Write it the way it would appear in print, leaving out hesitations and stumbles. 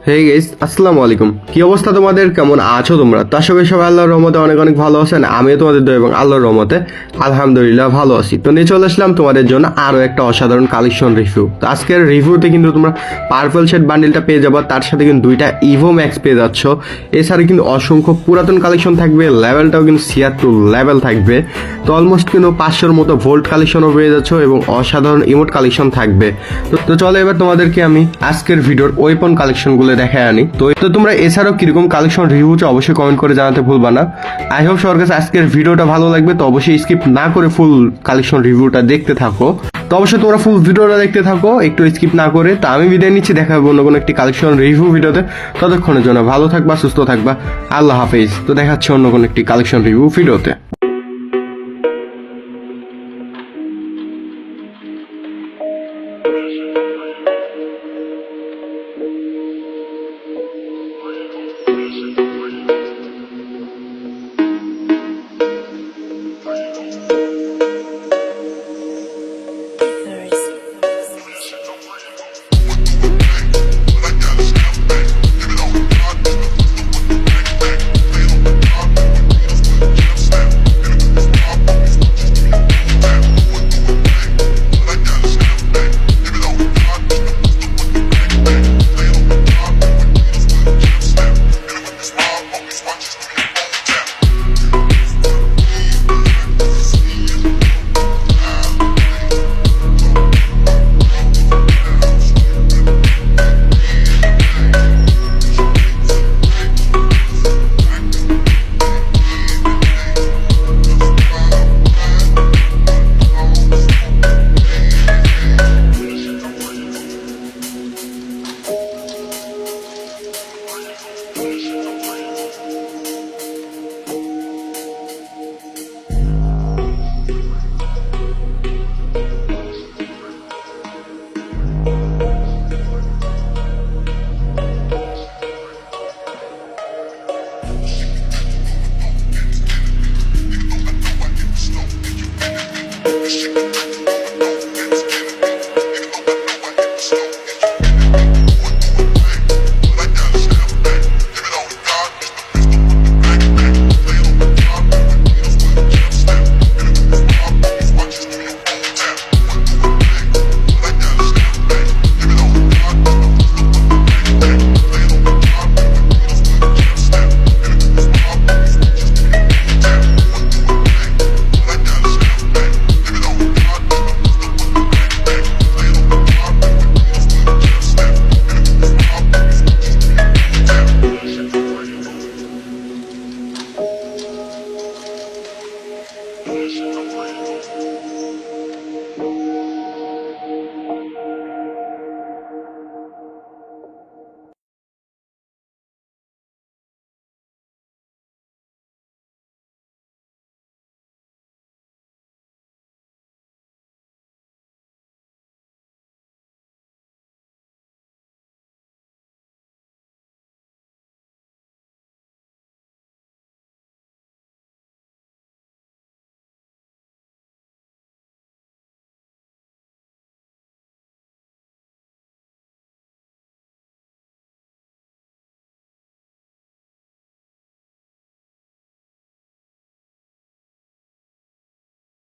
Hey guys, আসসালামু আলাইকুম। কি অবস্থা তোমাদের? কেমন আছো তোমরা? তো আশা করি সবাই আল্লাহর রহমতে অনেক অনেক ভালো আছেন। আমিও তোমাদের দোয়া এবং আল্লাহর রহমতে আলহামদুলিল্লাহ ভালো আছি। তো নিয়ে চলে আসলাম তোমাদের জন্য আরো একটা অসাধারণ কালেকশন রিভিউ। তো আজকের রিভিউতে কিন্তু তোমরা পার্পল শেড বান্ডিলটা পেয়ে যাবে, তার সাথে কিন্তু দুইটা ইভো ম্যাক্স পেয়ে যাচ্ছ। এছাড়া কিন্তু অসংখ্য পুরাতন কালেকশন থাকবে, লেভেলটাও কিন্তু 76 লেভেল থাকবে। তো অলমোস্ট কিন্তু 500-র মতো ভোল্ট কালেকশনও পেয়ে যাচ্ছ এবং অসাধারণ ইমোট কালেকশন থাকবে। তো চলো এবার তোমাদেরকে আমি আজকের ভিডিওর ওয়েপন কালেকশনগুলো দেখায় আনি। তো তোমরা এছাড়াও কিরকম কালেকশন রিভিউ চাও অবশ্যই কমেন্ট করে জানাতে ভুলবা না। আই হোপ সবার কাছে আজকের ভিডিওটা ভালো লাগবে। তো অবশ্যই স্কিপ না করে ফুল কালেকশন রিভিউটা দেখতে থাকো। তো অবশ্যই তোমরা ফুল ভিডিওটা দেখতে থাকো, একটু স্কিপ না করে। তো আমি বিদায় নিচ্ছি, দেখা হবে অন্য কোনো একটি কালেকশন রিভিউ ভিডিওতে। ততক্ষণের জন্য ভালো থাকবা, সুস্থ থাকবা। আল্লাহ হাফেজ। তো দেখাচ্ছে অন্য কোনো একটি কালেকশন রিভিউ ভিডিওতে। Thank you.